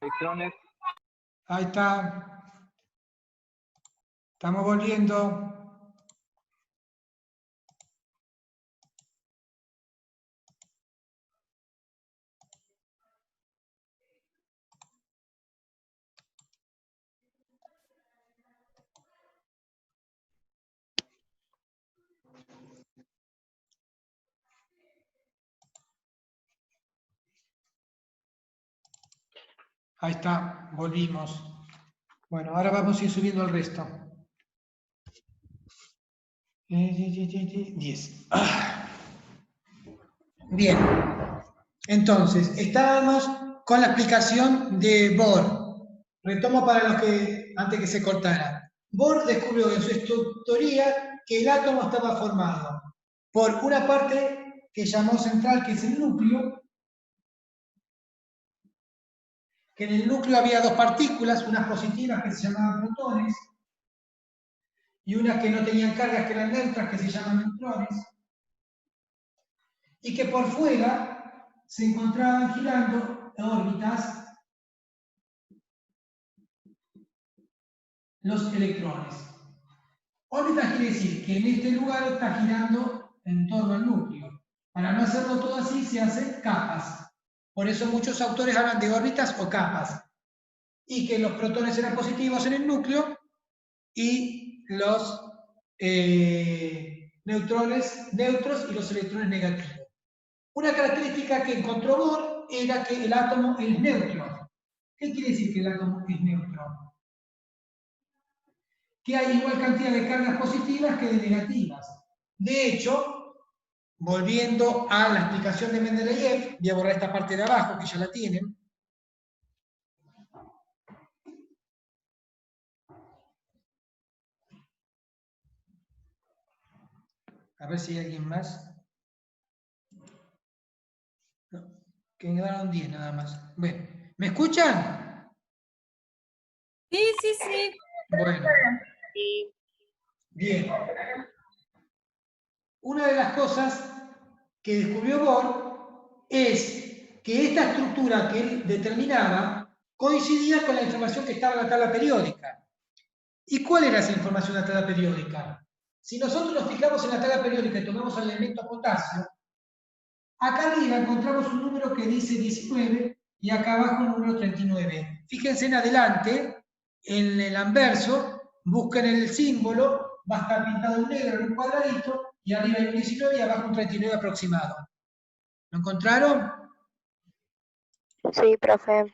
electrones. Ahí está. Estamos volviendo. Ahí está, volvimos. Bueno, ahora vamos a ir subiendo el resto. 10. Bien. Entonces, estábamos con la explicación de Bohr. Retomo para los que, antes que se cortara. Bohr descubrió en su teoría que el átomo estaba formado por una parte que llamó central, que es el núcleo, que en el núcleo había dos partículas, unas positivas que se llamaban protones, y unas que no tenían cargas, que eran neutras, que se llaman neutrones, y que por fuera se encontraban girando órbitas los electrones. Órbitas quiere decir que en este lugar está girando en torno al núcleo. Para no hacerlo todo así, se hacen capas. Por eso muchos autores hablan de órbitas o capas. Y que los protones eran positivos en el núcleo y los neutrones neutros y los electrones negativos. Una característica que encontró Bohr era que el átomo es neutro. ¿Qué quiere decir que el átomo es neutro? Que hay igual cantidad de cargas positivas que de negativas. De hecho, volviendo a la explicación de Mendeleev, voy a borrar esta parte de abajo que ya la tienen. A ver si hay alguien más. No, que quedaron 10 nada más. Bueno, ¿me escuchan? Sí, sí, sí. Bueno. Sí. Bien. Una de las cosas que descubrió Bohr es que esta estructura que él determinaba coincidía con la información que estaba en la tabla periódica. ¿Y cuál era esa información de la tabla periódica? Si nosotros nos fijamos en la tabla periódica y tomamos el elemento potasio, acá arriba encontramos un número que dice 19 y acá abajo un número 39. Fíjense en adelante, en el anverso, busquen el símbolo, va a estar pintado en negro en un cuadradito, y arriba hay un 19 y abajo un 39 aproximado. ¿Lo encontraron? Sí, profe.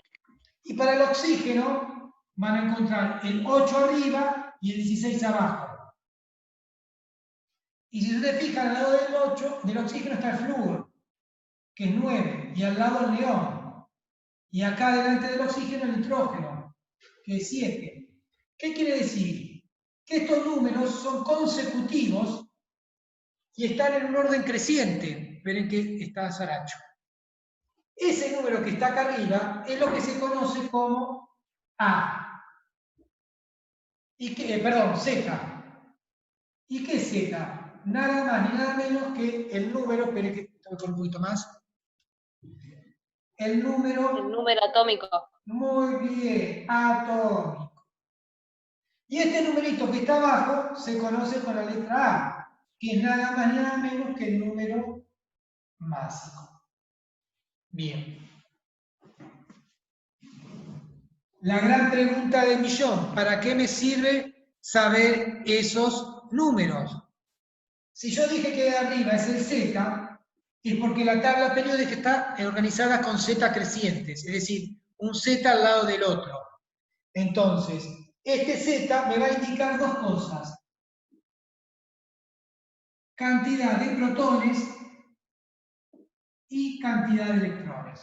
Y para el oxígeno van a encontrar el 8 arriba y el 16 abajo. Y si ustedes fijan, al lado del 8, del oxígeno está el flúor, que es 9, y al lado el neón. Y acá delante del oxígeno el nitrógeno, que es 7. ¿Qué quiere decir? Que estos números son consecutivos y están en un orden creciente. Esperen que está Saracho. Ese número que está acá arriba es lo que se conoce como A. ¿Y qué? Perdón, Z. ¿Y qué es Z? Nada más ni nada menos que el número, esperen que tengo con un poquito más. El número atómico. Muy bien, atómico. Y este numerito que está abajo se conoce con la letra A, que es nada más ni nada menos que el número másico. Bien. La gran pregunta del millón, ¿para qué me sirve saber esos números? Si yo dije que de arriba es el Z, es porque la tabla periódica está organizada con Z crecientes, es decir, un Z al lado del otro. Entonces, este Z me va a indicar dos cosas. Cantidad de protones y cantidad de electrones.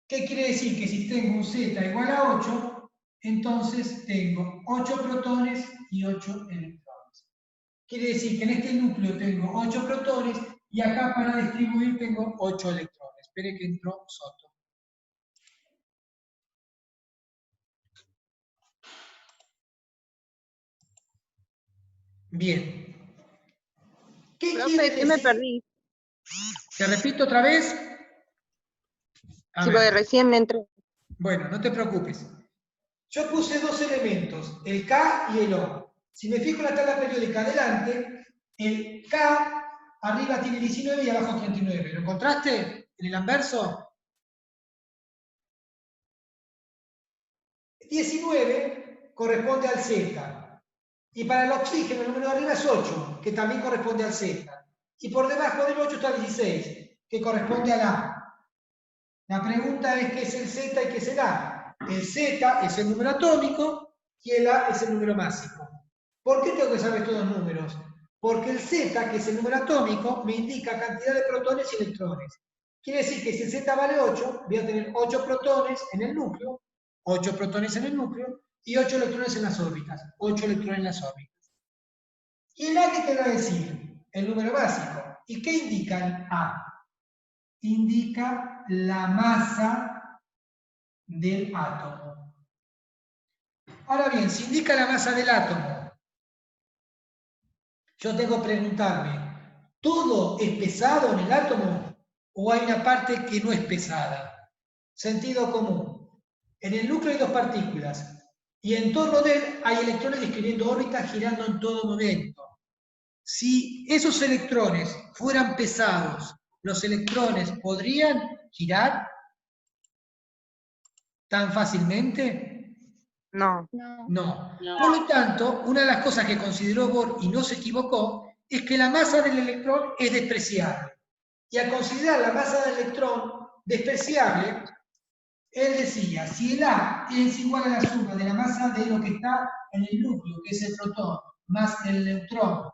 ¿Qué quiere decir? Que si tengo un Z igual a 8, entonces tengo 8 protones y 8 electrones. Quiere decir que en este núcleo tengo 8 protones y acá para distribuir tengo 8 electrones. Espere que entró Soto. Profe, Bien. ¿Qué quiere decir? ¿qué me perdí? ¿Te repito otra vez? Sí, porque recién me entré. Bueno, no te preocupes. Yo puse dos elementos, el K y el O. Si me fijo en la tabla periódica adelante, el K arriba tiene 19 y abajo 39. ¿Lo encontraste en el anverso? 19 corresponde al Z. Y para el oxígeno el número de arriba es 8, que también corresponde al Z. Y por debajo del 8 está el 16, que corresponde al A. La pregunta es qué es el Z y qué es el A. El Z es el número atómico y el A es el número másico. ¿Por qué tengo que saber estos dos números? Porque el Z, que es el número atómico, me indica cantidad de protones y electrones. Quiere decir que si el Z vale 8, voy a tener 8 protones en el núcleo, 8 protones en el núcleo y 8 electrones en las órbitas. 8 electrones en las órbitas. ¿Y el A qué te va a decir? El número básico. ¿Y qué indica el A? Indica la masa del átomo. Ahora bien, si indica la masa del átomo, yo tengo que preguntarme, ¿todo es pesado en el átomo o hay una parte que no es pesada? Sentido común. En el núcleo hay dos partículas y en torno de él hay electrones describiendo órbitas girando en todo momento. Si esos electrones fueran pesados, ¿los electrones podrían girar tan fácilmente? No. No. No. Por lo tanto, una de las cosas que consideró Bohr y no se equivocó es que la masa del electrón es despreciable. Y al considerar la masa del electrón despreciable, él decía, si el A es igual a la suma de la masa de lo que está en el núcleo, que es el protón, más el neutrón,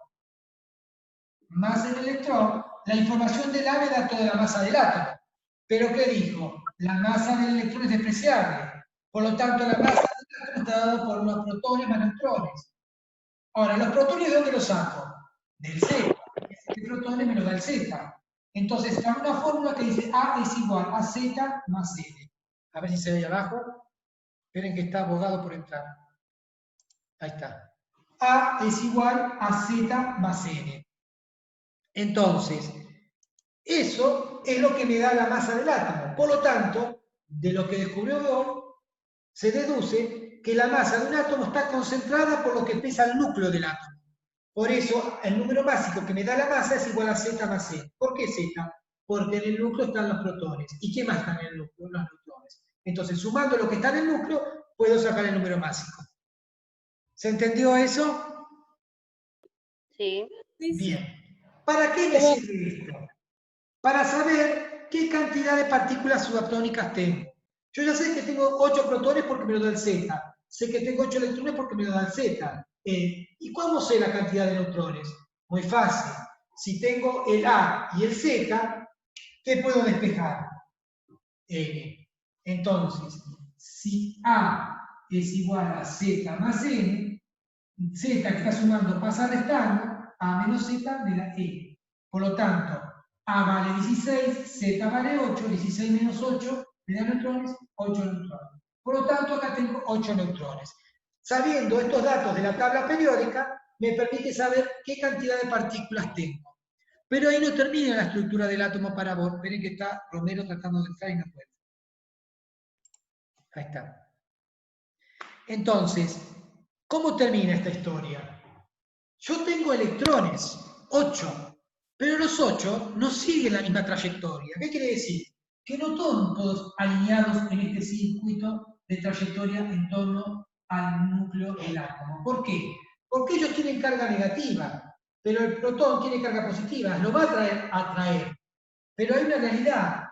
más el electrón, la información del A me da toda la masa del átomo. ¿Pero qué dijo? La masa del electrón es despreciable. Por lo tanto, la masa del átomo está dada por unos protones más neutrones. Ahora, ¿los protones de dónde los saco? Del Z. Este protones me lo da el Z. Entonces, está una fórmula que dice A es igual a Z más N. A ver si se ve ahí abajo. Esperen que está abogado por entrar. Ahí está. A es igual a Z más N. Entonces, eso es lo que me da la masa del átomo. Por lo tanto, de lo que descubrió Bohr, se deduce que la masa de un átomo está concentrada por lo que pesa el núcleo del átomo. Por eso, el número básico que me da la masa es igual a Z más E. ¿Por qué Z? Porque en el núcleo están los protones. ¿Y qué más están en el núcleo? Los neutrones. Entonces, sumando lo que está en el núcleo, puedo sacar el número básico. ¿Se entendió eso? Sí. Bien. ¿Para qué me sirve esto? Para saber qué cantidad de partículas subatómicas tengo. Yo ya sé que tengo 8 protones porque me lo da el Z. Sé que tengo 8 electrones porque me lo da el Z. ¿Y cómo sé la cantidad de neutrones? Muy fácil. Si tengo el A y el Z, ¿qué puedo despejar? Entonces, si A es igual a Z más N, Z que está sumando pasa restando, A menos Z me da E. Por lo tanto, A vale 16, Z vale 8, 16 menos 8 me da neutrones, 8 neutrones. Por lo tanto, acá tengo 8 neutrones. Sabiendo estos datos de la tabla periódica, me permite saber qué cantidad de partículas tengo. Pero ahí no termina la estructura del átomo para Bohr. Esperen que está Romero tratando de entrar y no puede. Ahí está. Entonces, ¿cómo termina esta historia? Yo tengo electrones, 8, pero los 8 no siguen la misma trayectoria. ¿Qué quiere decir? Que no están todos alineados en este circuito de trayectoria en torno al núcleo del átomo. ¿Por qué? Porque ellos tienen carga negativa, pero el protón tiene carga positiva, lo va a atraer. Pero hay una realidad,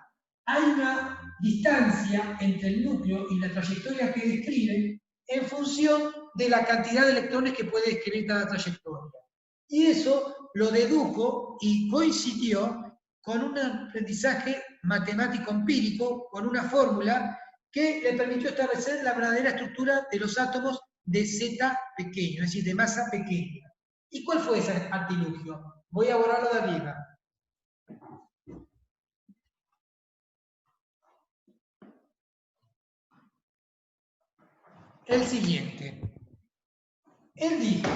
hay una distancia entre el núcleo y la trayectoria que describe en función de la cantidad de electrones que puede describir cada trayectoria. Y eso lo dedujo y coincidió con un aprendizaje matemático empírico, con una fórmula que le permitió establecer la verdadera estructura de los átomos de Z pequeño, es decir, de masa pequeña. ¿Y cuál fue ese artilugio? Voy a borrarlo de arriba. El siguiente. Él dijo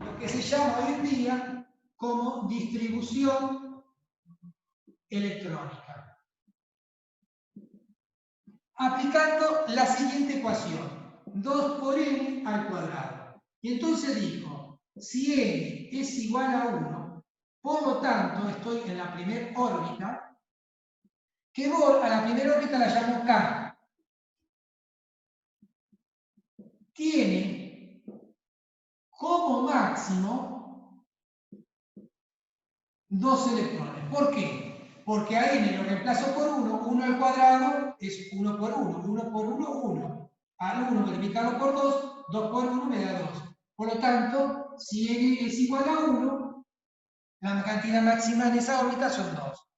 lo que se llama hoy en día como distribución electrónica. aplicando la siguiente ecuación, 2 por n al cuadrado. Y entonces dijo, si n es igual a 1, por lo tanto estoy en la primera órbita, que voy a la primera órbita la llamo K. Tiene como máximo 2 electrones. ¿Por qué? Porque a n lo reemplazo por 1, 1 al cuadrado es 1 por 1, 1 por 1, 1. Al 1 multiplicado por 2, 2 por 1 me da 2. Por lo tanto, si n es igual a 1, la cantidad máxima en esa órbita son 2.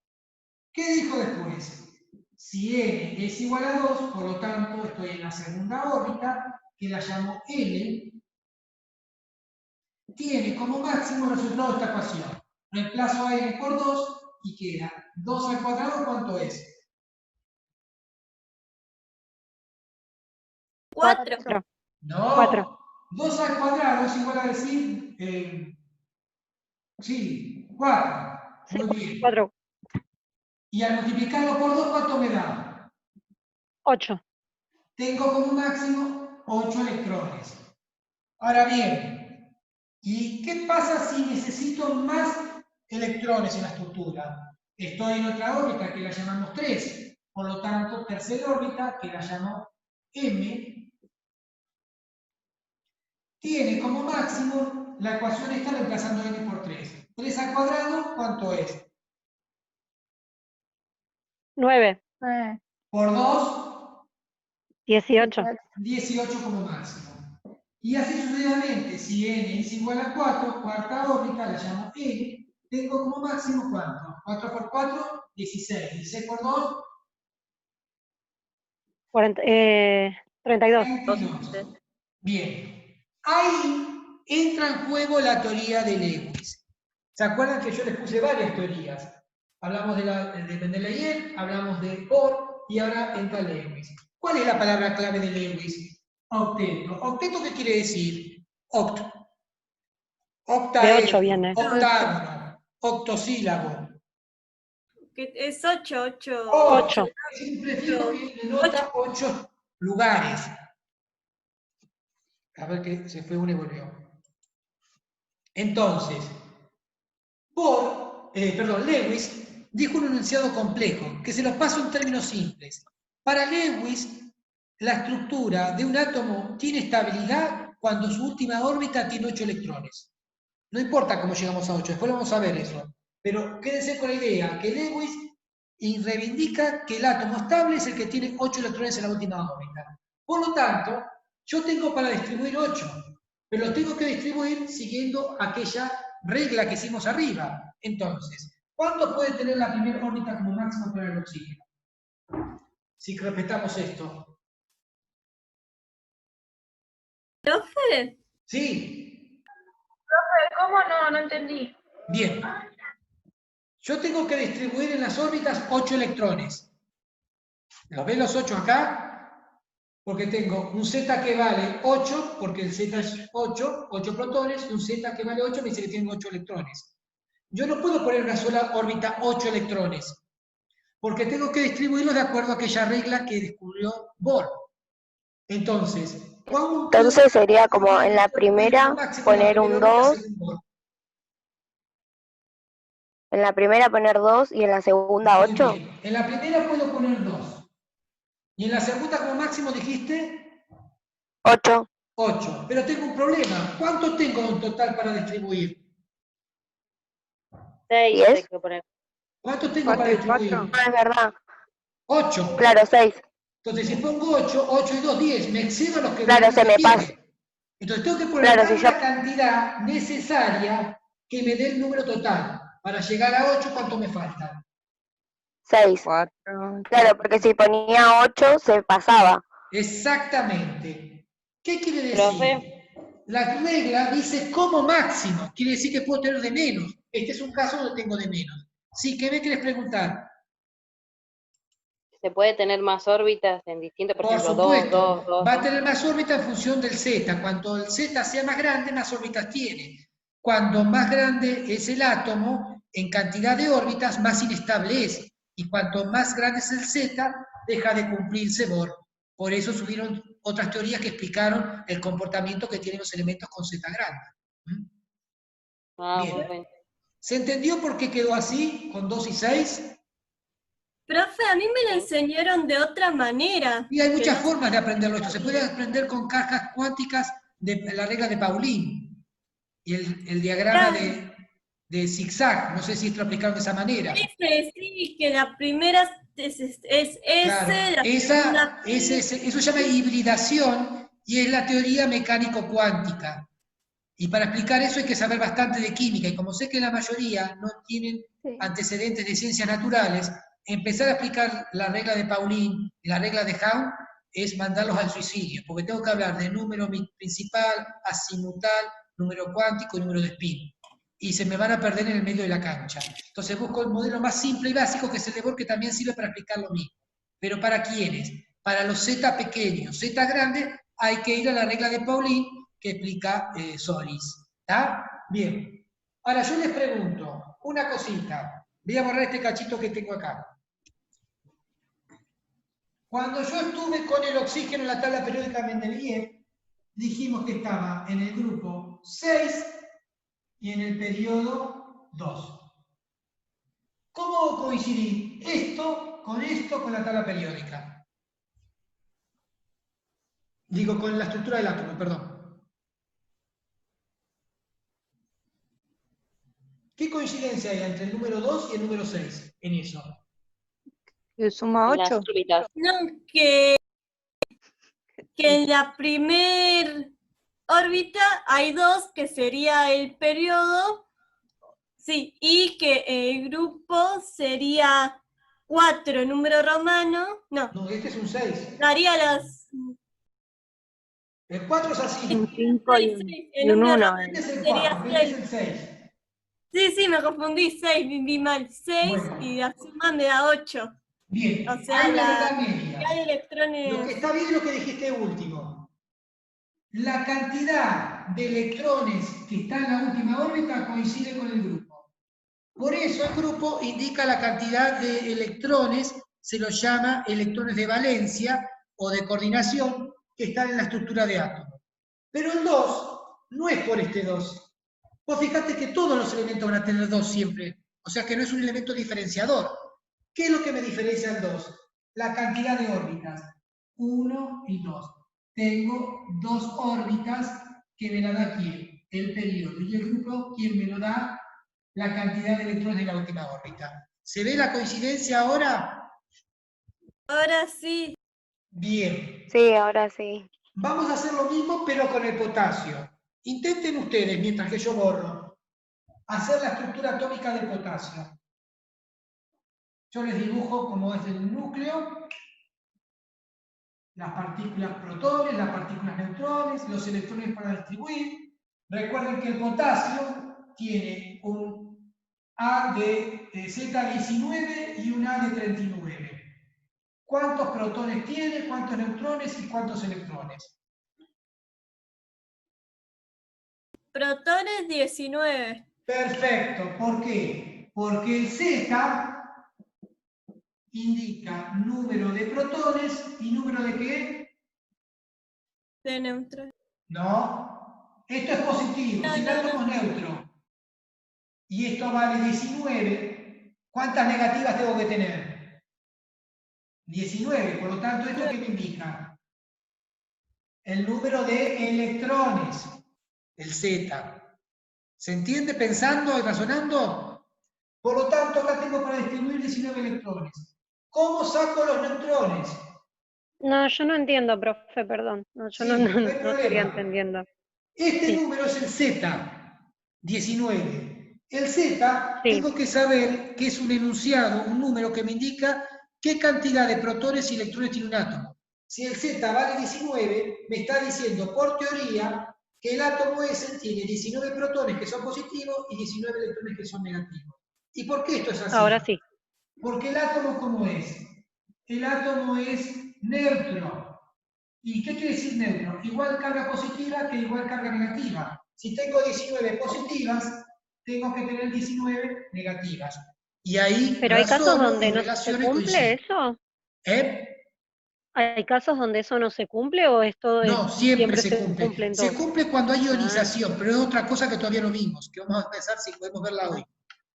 ¿Qué dijo después? Si n es igual a 2, por lo tanto, estoy en la segunda órbita, que la llamo L, tiene como máximo resultado esta ecuación. Reemplazo a n por 2 y queda 2 al cuadrado, ¿cuánto es? 4. No, 4. 2 al cuadrado es igual a decir, sí, 4. Sí, Muy bien. 4. Y al multiplicarlo por 2, ¿cuánto me da? 8. Tengo como máximo 8 electrones. Ahora bien, ¿y qué pasa si necesito más electrones en la estructura? Estoy en otra órbita que la llamamos 3. Por lo tanto, tercera órbita, que la llamo M, tiene como máximo la ecuación esta reemplazando n por 3. 3 al cuadrado, ¿cuánto es? 9. Por 2, 18. 18 como máximo. Y así sucesivamente, si n es igual a 4, cuarta órbita, la llamo n, tengo como máximo ¿cuánto? 4 por 4, 16. 16 por 2, 32. 22. Bien. Ahí entra en juego la teoría de Lewis. ¿Se acuerdan que yo les puse varias teorías? Hablamos de Mendeleev, hablamos de Bohr y ahora entra Lewis. ¿Cuál es la palabra clave de Lewis? Octeto. ¿Octeto qué quiere decir? Oct. De Octaedro, 8 viene. octágono, octosílabo. Es 8, 8. 8. Es un prefijo que denota 8 lugares. A ver que se fue uno y volvió. Entonces, Lewis dijo un enunciado complejo, que se los paso en términos simples. Para Lewis, la estructura de un átomo tiene estabilidad cuando su última órbita tiene 8 electrones. No importa cómo llegamos a 8, después vamos a ver eso. Pero quédense con la idea que Lewis reivindica que el átomo estable es el que tiene 8 electrones en la última órbita. Por lo tanto, yo tengo para distribuir 8, pero los tengo que distribuir siguiendo aquella regla que hicimos arriba. Entonces, ¿cuánto puede tener la primera órbita como máximo para el oxígeno? Si respetamos esto. ¿Profe? Sí. ¿Cómo no? No entendí. Bien. Yo tengo que distribuir en las órbitas 8 electrones. ¿Los ven los 8 acá? Porque tengo un Z que vale 8, porque el Z es 8 protones, y un Z que vale 8 me dice que tiene 8 electrones. Yo no puedo poner en una sola órbita 8 electrones, porque tengo que distribuirlos de acuerdo a aquella regla que descubrió Bohr. Entonces, ¿cómo Entonces sería como en la primera poner un 2, en la primera poner 2 y en la segunda 8. En la primera puedo poner 2. Y en la segunda como máximo dijiste 8. 8. Pero tengo un problema. ¿Cuánto tengo en total para distribuir? 6 ¿10? hay que poner. ¿Cuánto tengo para distribuir? No es verdad. 8. Claro, 6. Entonces, si pongo 8, 8 y 2, 10. Me excedo a los que Claro, se me pasa. Entonces, tengo que poner Claro, si la cantidad necesaria que me dé el número total. Para llegar a 8, ¿cuánto me falta? 6. 4. Claro, porque si ponía 8 se pasaba. Exactamente. ¿Qué quiere decir? Profe. La regla dice como máximo. Quiere decir que puedo tener de menos. Este es un caso donde tengo de menos. Sí, ¿qué me quieres preguntar? ¿Se puede tener más órbitas en distintos, por Por ejemplo, supuesto, 2? va a tener más órbitas en función del Z. Cuanto el Z sea más grande, más órbitas tiene. Cuanto más grande es el átomo, en cantidad de órbitas, más inestable es. Y cuanto más grande es el Z, deja de cumplirse Bohr. Por eso subieron otras teorías que explicaron el comportamiento que tienen los elementos con Z grande. ¿Mm? Ah, Bien. bueno. ¿Se entendió por qué quedó así, con 2 y 6? Profe, a mí me lo enseñaron de otra manera. Y hay que muchas no formas de sé. aprenderlo esto. Se puede aprender con cajas cuánticas de la regla de Paulin y el diagrama Claro. de zigzag. No sé si esto lo aplicaron de esa manera. Sí, que la primera es Claro, S, la segunda P. eso se llama hibridación y es la teoría mecánico-cuántica. Y para explicar eso hay que saber bastante de química, y como sé que la mayoría no tienen Sí. antecedentes de ciencias naturales, empezar a explicar la regla de Paulin y la regla de Hahn es mandarlos al suicidio, porque tengo que hablar de número principal, azimutal, número cuántico y número de spin. Y se me van a perder en el medio de la cancha. Entonces busco el modelo más simple y básico, que es el de Bohr, que también sirve para explicar lo mismo. Pero ¿para quiénes? Para los Z pequeños. Z grandes hay que ir a la regla de Paulin, que explica Solis. ¿Está? Bien. Ahora yo les pregunto una cosita. Voy a borrar este cachito que tengo acá. Cuando yo estuve con el oxígeno en la tabla periódica de Mendeleev, dijimos que estaba en el grupo 6 y en el periodo 2. ¿Cómo coincidí esto con la tabla periódica? Digo, con la estructura del átomo, perdón. ¿Qué coincidencia hay entre el número 2 y el número 6 en eso? Y suma En las 8. órbitas. No, que en la primer órbita hay 2, que sería el periodo, sí, y que el grupo sería 4, número romano, no, No, este es un 6. daría las El 4 es así. Un 5 y 6, un, el y un número 1. romano Este es el sería 4, este es 6. el 6. Sí, me confundí, 6, vi mal, 6 Bueno. y la suma me da 8. Bien, O sea, hay una la verdad media. cantidad de Lo que electrones. está bien es lo que dijiste último. La cantidad de electrones que está en la última órbita coincide con el grupo. Por eso el grupo indica la cantidad de electrones, se los llama electrones de valencia o de coordinación, que están en la estructura de átomo. Pero el 2 no es por este 2. Vos fijate que todos los elementos van a tener 2 siempre. O sea que no es un elemento diferenciador. ¿Qué es lo que me diferencia el 2? La cantidad de órbitas. 1 y 2. Tengo 2 órbitas que me la da quién, el periodo. Y el grupo, ¿quién me lo da? La cantidad de electrones de la última órbita. ¿Se ve la coincidencia ahora? Ahora sí. Bien. Sí, ahora sí. Vamos a hacer lo mismo, pero con el potasio. Intenten ustedes, mientras que yo borro, hacer la estructura atómica del potasio. Yo les dibujo cómo es el núcleo, las partículas protones, las partículas neutrones, los electrones para distribuir. Recuerden que el potasio tiene un A de Z19 y un A de 39. ¿Cuántos protones tiene? ¿Cuántos neutrones y cuántos electrones? Protones 19. Perfecto. ¿Por qué? Porque el Z indica número de protones y número de ¿qué? De neutrones. No. Esto es positivo. No, Si el no, átomo es neutro y esto vale 19, ¿cuántas negativas tengo que tener? 19. Por lo tanto, ¿esto qué me indica? El número de electrones. El Z. ¿Se entiende pensando y razonando? Por lo tanto, acá tengo para distribuir 19 electrones. ¿Cómo saco los neutrones? No, yo no entiendo, profe, perdón. No, yo Sí, no, no hay no estaría problema. entendiendo. Este Sí. número es el Z, 19. El Z, Sí. tengo que saber que es un enunciado, un número que me indica qué cantidad de protones y electrones tiene un átomo. Si el Z vale 19, me está diciendo, por teoría, que el átomo ese tiene 19 protones que son positivos y 19 electrones que son negativos. ¿Y por qué esto es así? Ahora sí. Porque el átomo, ¿cómo es? El átomo es neutro. ¿Y qué quiere decir neutro? Igual carga positiva que igual carga negativa. Si tengo 19 positivas, tengo que tener 19 negativas. Y ahí Pero hay casos razono donde y no se relaciono y cumple coincido. eso. ¿Eh? ¿Hay casos donde eso no se cumple o es todo No, siempre se cumple. cumplen Se todos? cumple cuando hay ionización, pero es otra cosa que todavía no vimos, que vamos a empezar si podemos verla hoy.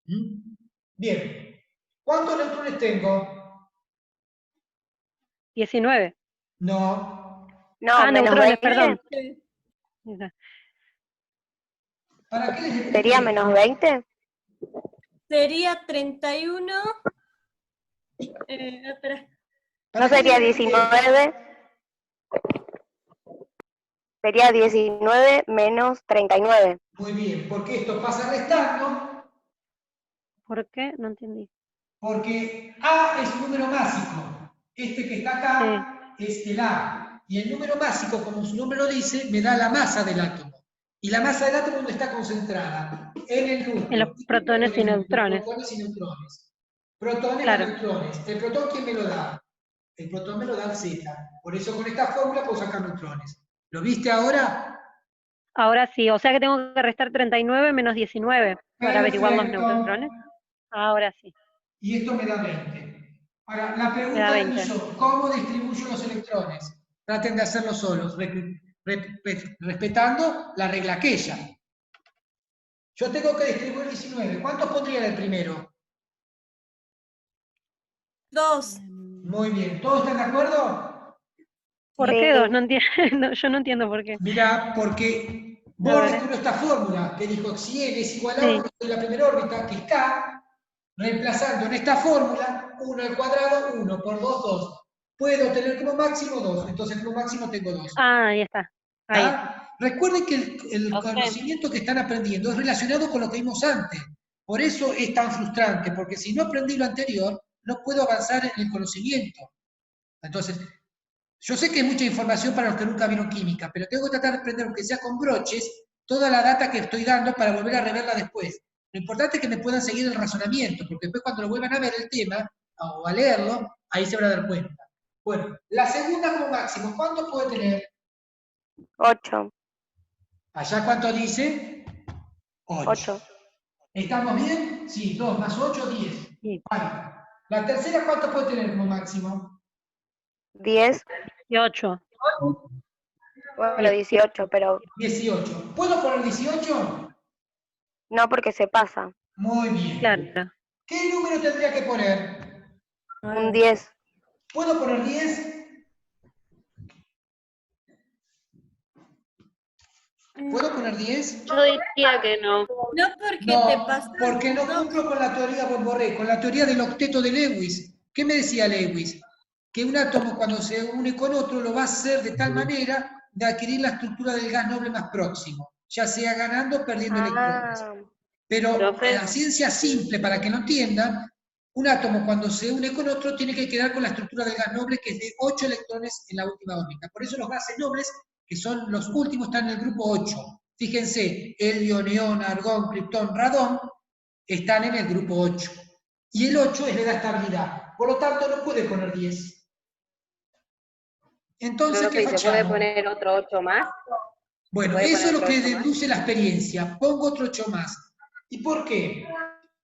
¿Mm? Bien. ¿Cuántos electrones tengo? 19. No. No, menos neutrones, 20. perdón. ¿Para qué les explico ¿Sería esto? menos 20? Sería 31. Espera. ¿Para ¿No qué sería les explico esto? 19? Sería 19 menos 39. Muy bien, porque esto pasa restando, ¿Por qué? No entendí. porque A es un número másico. Este que está acá es el A. Y el número másico, como su nombre lo dice, me da la masa del átomo. Y la masa del átomo, ¿dónde está concentrada? En el núcleo. En los protones y neutrones. Protones y neutrones. Protones Claro. y neutrones. ¿El protón quién me lo da? El protón me lo da el Z. Por eso con esta fórmula puedo sacar neutrones. ¿Lo viste ahora? Ahora sí, o sea que tengo que restar 39 menos 19 para averiguar los Perfecto. neutrones. Ahora sí. Y esto me da 20. Ahora, la Me pregunta da del 20. millón, ¿cómo distribuyo los electrones? Traten de hacerlo solos, respetando la regla aquella. Yo tengo que distribuir 19. ¿Cuántos pondría en el primero? 2. Muy bien. ¿Todos están de acuerdo? ¿Por Sí. qué 2? No entiendo, yo no entiendo por qué. Mirá, porque A Bohr ver. descubrió esta fórmula que dijo si n es igual a Sí. 1 de la primera órbita, que está reemplazando en esta fórmula 1 al cuadrado, 1 por 2, 2. Puedo tener como máximo 2, entonces como máximo tengo 2. Ahí está. Ahí está. ¿Ah? Recuerden que el Ok. conocimiento que están aprendiendo es relacionado con lo que vimos antes. Por eso es tan frustrante, porque si no aprendí lo anterior, no puedo avanzar en el conocimiento. Entonces, yo sé que hay mucha información para los que nunca vieron química, pero tengo que tratar de aprender, aunque sea con broches, toda la data que estoy dando para volver a reverla después. Lo importante es que me puedan seguir el razonamiento, porque después cuando lo vuelvan a ver el tema, o a leerlo, ahí se van a dar cuenta. Bueno, la segunda como máximo, ¿cuánto puede tener? 8. ¿Allá cuánto dice? 8. ¿Estamos bien? Sí, 2 más 8, 10. Sí. Vale. ¿La tercera cuánto puede tener como máximo? 10. 18. Bueno, 18, pero 18. ¿Puedo poner 18? no porque se pasa. Muy bien. Claro. ¿Qué número tendría que poner? Un 10. ¿Puedo poner 10? ¿Puedo poner 10? Yo diría que no. No porque te No, pasas. porque no cumplo con la teoría Borboré, con la teoría del octeto de Lewis. ¿Qué me decía Lewis? Que un átomo cuando se une con otro lo va a hacer de tal manera de adquirir la estructura del gas noble más próximo, ya sea ganando o perdiendo electrones. Pero Profe. la ciencia simple, para que lo entiendan, un átomo cuando se une con otro tiene que quedar con la estructura del gas noble, que es de 8 electrones en la última órbita. Por eso los gases nobles, que son los últimos, están en el grupo 8. Fíjense, helio, neón, argón, criptón, radón, están en el grupo 8. Y el 8 le da estabilidad. Por lo tanto, no puede poner 10. Entonces, Profe, ¿qué ¿y se puede fachamos? poner otro 8 más? Bueno, ¿Puede eso es poner lo otro que 8 más? deduce la experiencia. Pongo otro 8 más. ¿Y por qué?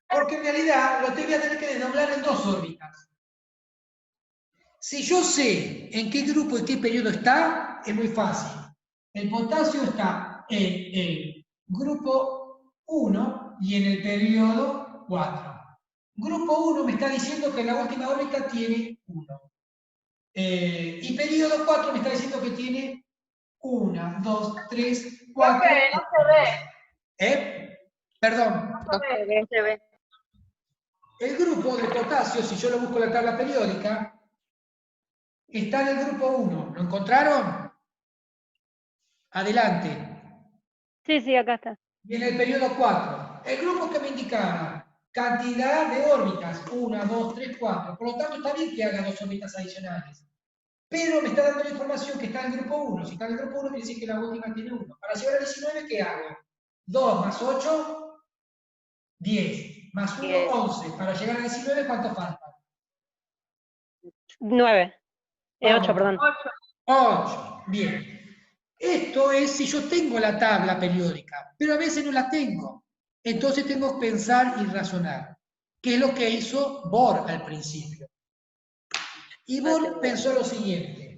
Porque en realidad lo voy a tener que desdoblar en 2 órbitas. Si yo sé en qué grupo y qué periodo está, es muy fácil. El potasio está en el grupo 1 y en el periodo 4. Grupo 1 me está diciendo que en la última órbita tiene 1. Y periodo 4 me está diciendo que tiene 1, 2, 3, 4. Profe, no se ve. Perdón. No se ve. El grupo de potasio, si yo lo busco en la tabla periódica, está en el grupo 1. ¿Lo encontraron? Adelante. Sí, acá está. Y en el periodo 4. El grupo que me indicaba cantidad de órbitas, 1, 2, 3, 4. Por lo tanto, está bien que haga 2 órbitas adicionales. Pero me está dando la información que está en el grupo 1. Si está en el grupo 1, quiere decir que la última tiene 1. Para llegar a 19, ¿qué hago? 2 más 8, 10. Más 1, 10. 11. Para llegar a 19, ¿cuánto falta? 9. 8, perdón. 8. Bien. Esto es si yo tengo la tabla periódica, pero a veces no la tengo. Entonces tengo que pensar y razonar. ¿Qué es lo que hizo Bohr al principio? Y Bohr pensó lo siguiente.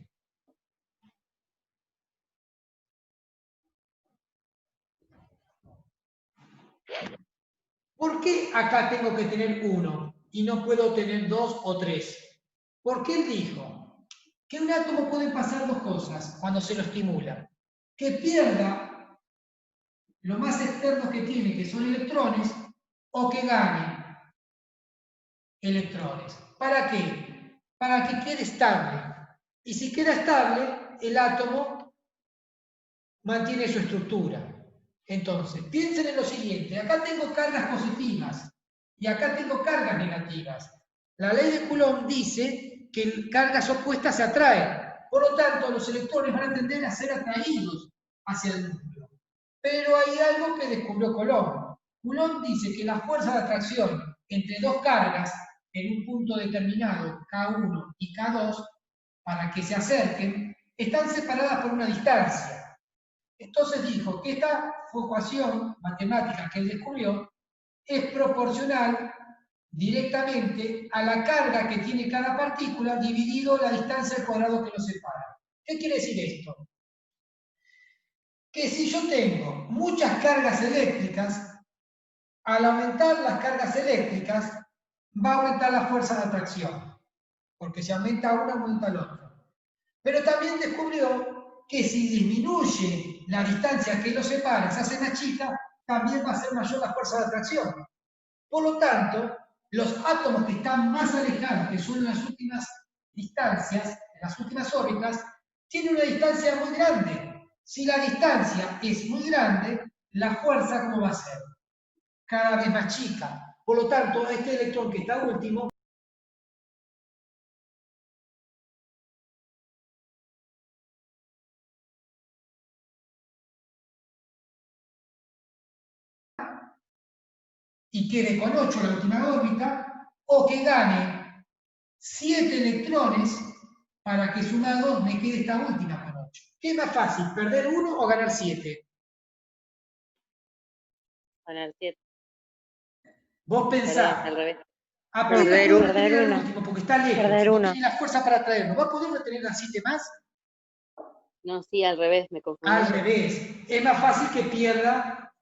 ¿Por qué acá tengo que tener 1 y no puedo tener 2 o 3? Porque él dijo que un átomo puede pasar dos cosas cuando se lo estimula. Que pierda lo más externo que tiene, que son electrones, o que gane electrones. ¿Para qué? Para que quede estable. Y si queda estable, el átomo mantiene su estructura. Entonces, piensen en lo siguiente. Acá tengo cargas positivas y acá tengo cargas negativas. La ley de Coulomb dice que cargas opuestas se atraen. Por lo tanto, los electrones van a tender a ser atraídos hacia el núcleo. Pero hay algo que descubrió Coulomb. Coulomb dice que la fuerza de atracción entre dos cargas en un punto determinado, K1 y K2, para que se acerquen, están separadas por una distancia. Entonces dijo que esta ecuación matemática que él descubrió es proporcional directamente a la carga que tiene cada partícula dividido la distancia al cuadrado que los separa. ¿Qué quiere decir esto? Que si yo tengo muchas cargas eléctricas, al aumentar las cargas eléctricas, va a aumentar la fuerza de atracción, porque si aumenta uno, aumenta el otro. Pero también descubrió que si disminuye la distancia que los separa, se hace más chica, también va a ser mayor la fuerza de atracción. Por lo tanto, los átomos que están más alejados, que son en las últimas distancias, en las últimas órbitas, tienen una distancia muy grande. Si la distancia es muy grande, la fuerza, ¿cómo va a ser? Cada vez más chica. Por lo tanto, este electrón que está último y quede con 8 en la última órbita, o que gane 7 electrones para que sumados me quede esta última con 8. ¿Qué es más fácil, perder 1 o ganar 7? Ganar 7. Vos pensás, Al revés. apenas Perder puedo uno. retener al último porque está lejos, Perder no uno. tiene la fuerza para traerlo. ¿Va a poder retener a 7 más? No, sí, al revés, me confundí. Al revés. Es más fácil que pierda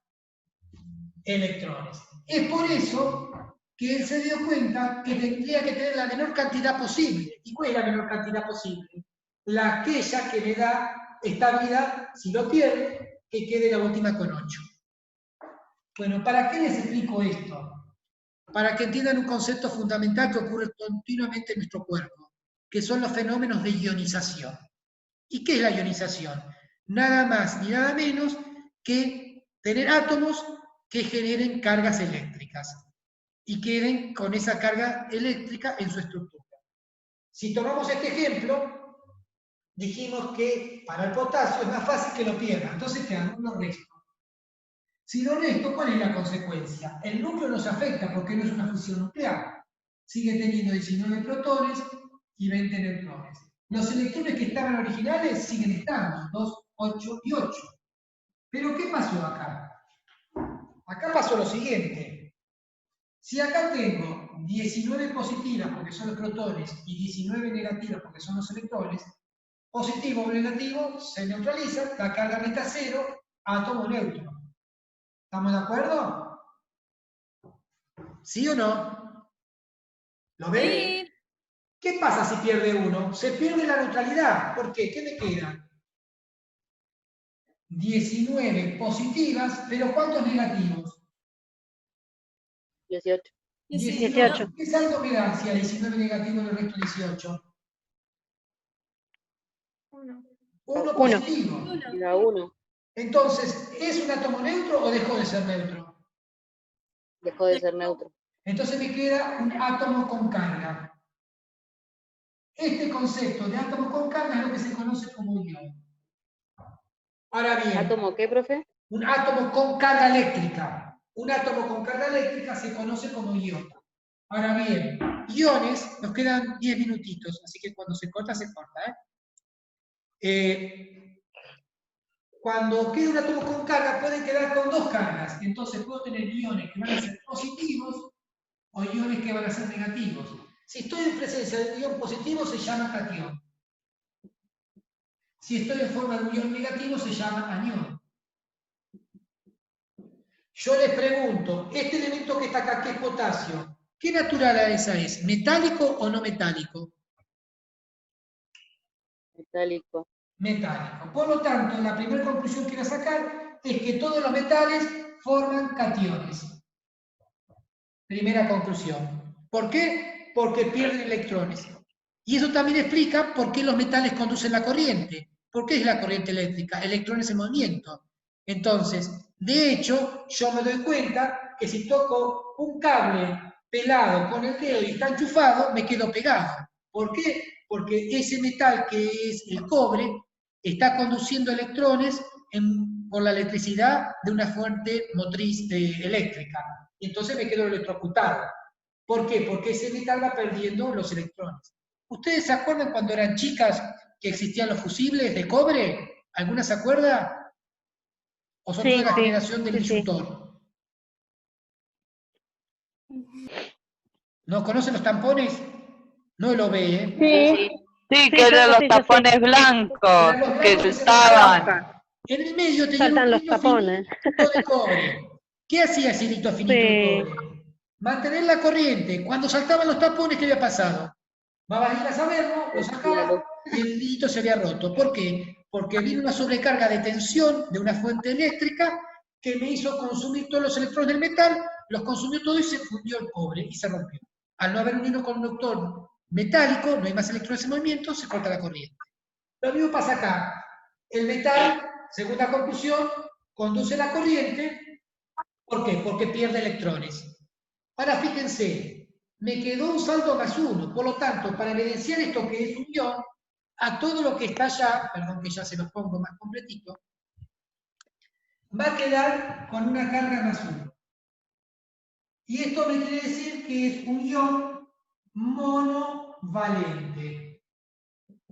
electrones. Es por eso que él se dio cuenta que tendría que tener la menor cantidad posible. ¿Y cuál es la menor cantidad posible? Aquella que me da estabilidad, si lo pierde, que quede la última con 8. Bueno, ¿para qué les explico esto? Para que entiendan un concepto fundamental que ocurre continuamente en nuestro cuerpo, que son los fenómenos de ionización. ¿Y qué es la ionización? Nada más ni nada menos que tener átomos que generen cargas eléctricas y queden con esa carga eléctrica en su estructura. Si tomamos este ejemplo, dijimos que para el potasio es más fácil que lo pierda, entonces quedamos los restos. Si lo resto, ¿cuál es la consecuencia? El núcleo no se afecta porque no es una fusión nuclear. Sigue teniendo 19 protones y 20 neutrones. Los electrones que estaban originales siguen estando, 2, 8 y 8. Pero ¿qué pasó acá? Acá pasó lo siguiente. Si acá tengo 19 positivas porque son los protones y 19 negativas porque son los electrones, positivo o negativo se neutralizan, la carga neta es 0, átomo neutro. ¿Estamos de acuerdo? ¿Sí o no? ¿Lo ven? Sí. ¿Qué pasa si pierde uno? Se pierde la neutralidad. ¿Por qué? ¿Qué me quedan? 19 positivas, pero ¿cuántos negativos? 18. 18. ¿Qué saldo me da si a 19 negativos le resto 18? 1 positivo. Era 1. Entonces, ¿es un átomo neutro o dejó de ser neutro? Dejó de ser neutro. Entonces me queda un átomo con carga. Este concepto de átomo con carga es lo que se conoce como ion. Ahora bien, ¿Átomo qué, profe? un átomo con carga eléctrica. Un átomo con carga eléctrica se conoce como ion. Ahora bien, iones, nos quedan 10 minutitos, así que cuando se corta, se corta. Cuando queda un átomo con carga, pueden quedar con dos cargas. Entonces puedo tener iones que van a ser positivos o iones que van a ser negativos. Si estoy en presencia de un ion positivo, se llama catión. Si estoy en forma de un ion negativo, se llama anión. Yo les pregunto, este elemento que está acá, que es potasio, ¿qué naturaleza es? ¿Metálico o no metálico? Metálico. Metálico. Por lo tanto, la primera conclusión que voy a sacar es que todos los metales forman cationes. Primera conclusión. ¿Por qué? Porque pierden electrones. Y eso también explica por qué los metales conducen la corriente. ¿Por qué es la corriente eléctrica? Electrones en movimiento. Entonces, de hecho, yo me doy cuenta que si toco un cable pelado con el dedo y está enchufado, me quedo pegado. ¿Por qué? Porque ese metal que es el cobre está conduciendo electrones por la electricidad de una fuente motriz eléctrica. Y entonces me quedo electrocutado. ¿Por qué? Porque ese metal va perdiendo los electrones. ¿Ustedes se acuerdan cuando eran chicas que existían los fusibles de cobre? ¿Alguna se acuerda? ¿O son toda la generación del disyuntor? ¿No conocen los tampones? No lo ve, ¿eh? Sí, que eran los tapones blancos que se usaban. En el medio tenían Saltan un los hilito tapones. finito de cobre. ¿Qué hacía ese hilito finito de cobre? Mantener la corriente. Cuando saltaban los tapones, ¿qué había pasado? Va a ir a saberlo, lo sacaba y el hilito se había roto. ¿Por qué? Porque vino una sobrecarga de tensión de una fuente eléctrica que me hizo consumir todos los electrones del metal, los consumió todo y se fundió el cobre y se rompió. Al no haber un hilo conductor metálico, no hay más electrones en movimiento, se corta la corriente. Lo mismo pasa acá. El metal, segunda conclusión, conduce la corriente. ¿Por qué? Porque pierde electrones. Ahora fíjense, me quedó un saldo más 1, por lo tanto, para evidenciar esto que es un ion, a todo lo que está allá, perdón que ya se los pongo más completito, va a quedar con una carga más 1. Y esto me quiere decir que es un ion monovalente,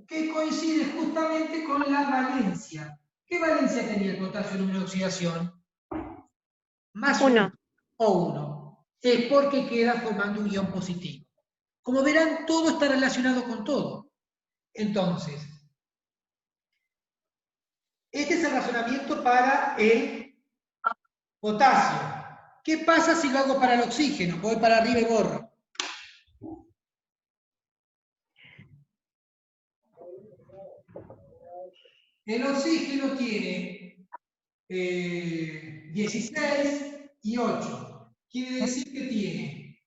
que coincide justamente con la valencia. ¿Qué valencia tenía el potasio en una oxidación? Más 1 o 1. Es porque queda formando un ion positivo. Como verán, todo está relacionado con todo. Entonces, este es el razonamiento para el potasio. ¿Qué pasa si lo hago para el oxígeno? Voy para arriba y borro. El oxígeno tiene 16 y 8. Quiere decir que tiene...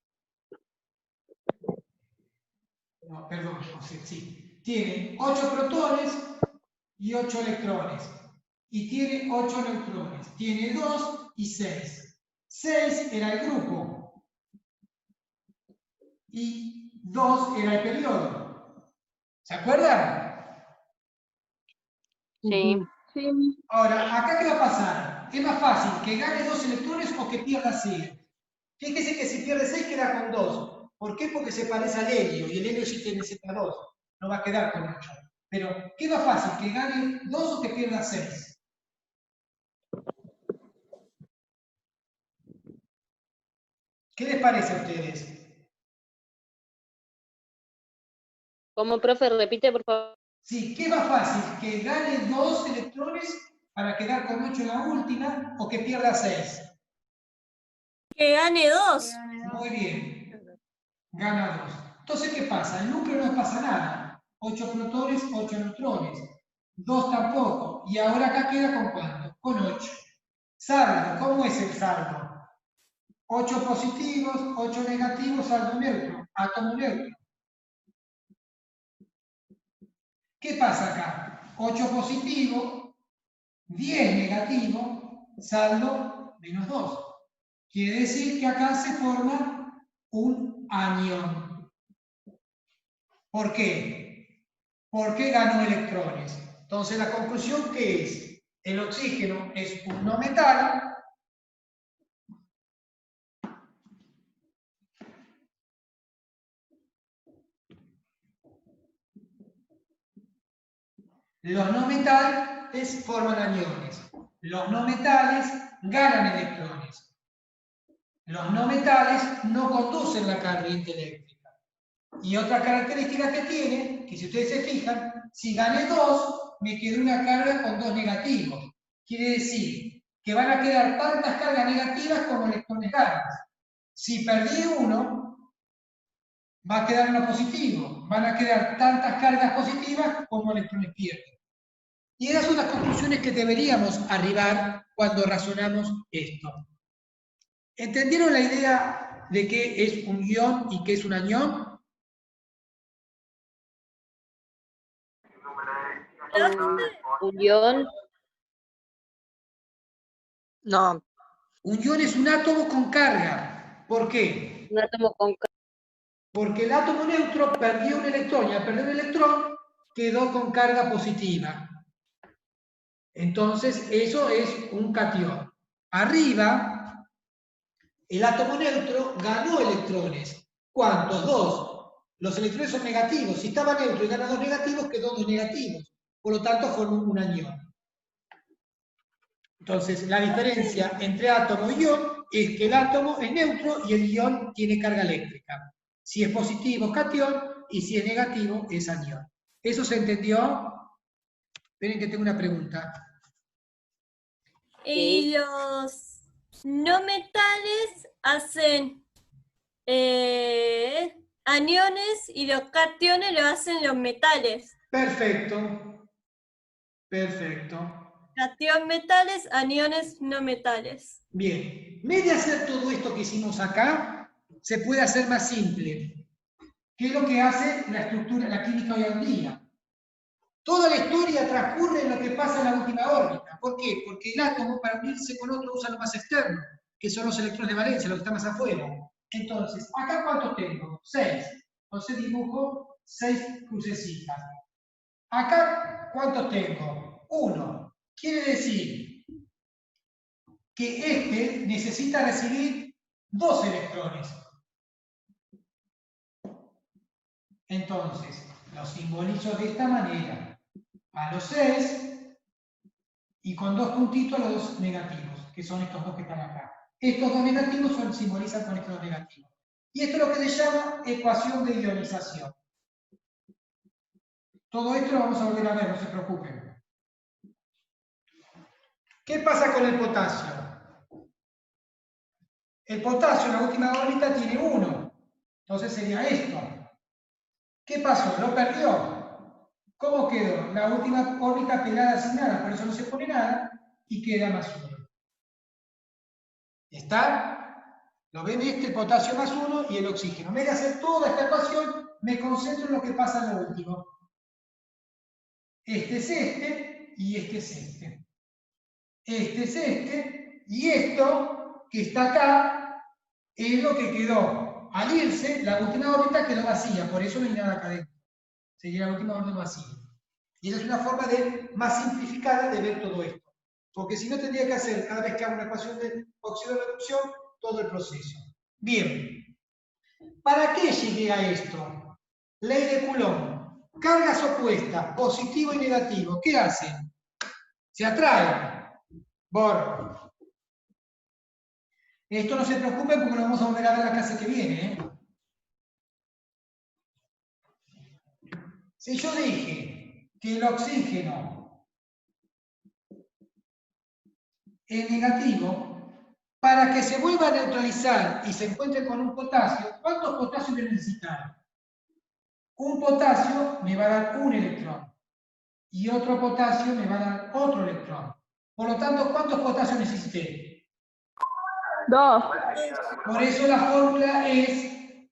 No, perdón, sí. Tiene 8 protones y 8 electrones. Y tiene 8 neutrones. Tiene 2 y 6. 6 era el grupo. Y 2 era el periodo. ¿Se acuerdan? Sí. Ahora, ¿acá qué va a pasar? ¿Es más fácil que gane 2 electrones o que pierda 6? Fíjese que si pierde 6 queda con 2. ¿Por qué? Porque se parece al helio, y el helio sí tiene Z2. No va a quedar con 8. Pero, ¿qué es más fácil? ¿Que gane 2 o que pierda 6? ¿Qué les parece a ustedes? ¿Cómo, profe? Repite, por favor. Sí, ¿qué es más fácil? ¿Que gane 2 electrones para quedar con 8 en la última o que pierda 6? Que gane 2. Muy bien. Gana 2. Entonces, ¿qué pasa? El núcleo no pasa nada. 8 protones, 8 neutrones. 2 tampoco. Y ahora acá queda con ¿cuánto? Con 8. Saldo. ¿Cómo es el saldo? 8 positivos, 8 negativos, saldo neutro. Átomo neutro. ¿Qué pasa acá? 8 positivo, 10 negativo, saldo menos 2. Quiere decir que acá se forma un anión. ¿Por qué? Porque ganó electrones. Entonces la conclusión que es, el oxígeno es un no metal. Los no metales forman aniones. Los no metales ganan electrones. Los no metales no conducen la corriente eléctrica. Y otra característica que tiene, que si ustedes se fijan, si gané 2, me quedó una carga con 2 negativos. Quiere decir que van a quedar tantas cargas negativas como electrones ganas. Si perdí uno, va a quedar uno positivo. Van a quedar tantas cargas positivas como electrones pierden. Y esas son las conclusiones que deberíamos arribar cuando razonamos esto. ¿Entendieron la idea de qué es un ion y qué es un anión? Un ion. No. Un ion es un átomo con carga. ¿Por qué? Un átomo con Porque el átomo neutro perdió un electrón y al perder un electrón quedó con carga positiva. Entonces, eso es un catión. Arriba, el átomo neutro ganó electrones. ¿Cuántos? 2. Los electrones son negativos. Si estaba neutro y gana 2 negativos, quedó 2 negativos. Por lo tanto, formó un anión. Entonces, la diferencia entre átomo y ion es que el átomo es neutro y el ion tiene carga eléctrica. Si es positivo es catión y si es negativo es anión. ¿Eso se entendió? Esperen que tengo una pregunta. Y los no metales hacen aniones y los cationes lo hacen los metales. Perfecto. Perfecto. Catión metales, aniones no metales. Bien. En vez de hacer todo esto que hicimos acá, se puede hacer más simple. ¿Qué es lo que hace la estructura, la química hoy en día? Toda la historia transcurre en lo que pasa en la última órbita. ¿Por qué? Porque el átomo, para unirse con otro, usa lo más externo, que son los electrones de valencia, lo que está más afuera. Entonces, ¿acá cuántos tengo? 6. Entonces dibujo 6 crucecitas. Acá, ¿cuántos tengo? 1. Quiere decir que este necesita recibir 2 electrones. Entonces, lo simbolizo de esta manera. A los 6 y con 2 puntitos a los 2 negativos, que son estos dos que están acá. Estos 2 negativos simbolizan con estos 2 negativos. Y esto es lo que se llama ecuación de ionización. Todo esto lo vamos a volver a ver, no se preocupen. ¿Qué pasa con el potasio? El potasio en la última órbita tiene 1. Entonces sería esto. ¿Qué pasó? Lo perdió. ¿Cómo quedó? La última órbita pegada sin nada, por eso no se pone nada, y queda más 1. ¿Está? ¿Lo ven? El potasio más 1 y el oxígeno. En vez de hacer toda esta ecuación, me concentro en lo que pasa en lo último. Este es este, y este es este. Este es este, y esto, que está acá, es lo que quedó. Al irse, la última órbita quedó vacía, por eso no hay nada acá adentro. Sería la última órbita vacía. Y esa es una forma más simplificada de ver todo esto. Porque si no, tendría que hacer, cada vez que hago una ecuación de oxígeno-reducción, todo el proceso. Bien. ¿Para qué llegué a esto? Ley de Coulomb. Cargas opuestas, positivo y negativo. ¿Qué hacen? Se atraen. Borro. Esto no se preocupen porque lo vamos a volver a ver la clase que viene. Si yo dije que el oxígeno es negativo, para que se vuelva a neutralizar y se encuentre con un potasio, ¿cuántos potasios voy a necesitar? Un potasio me va a dar un electrón y otro potasio me va a dar otro electrón. Por lo tanto, ¿cuántos potasios necesité? 2. Por eso la fórmula es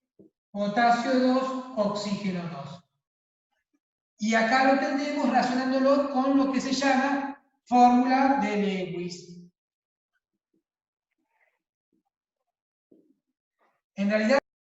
potasio 2, oxígeno 2. Y acá lo tendremos razonándolo con lo que se llama fórmula de Lewis. En realidad,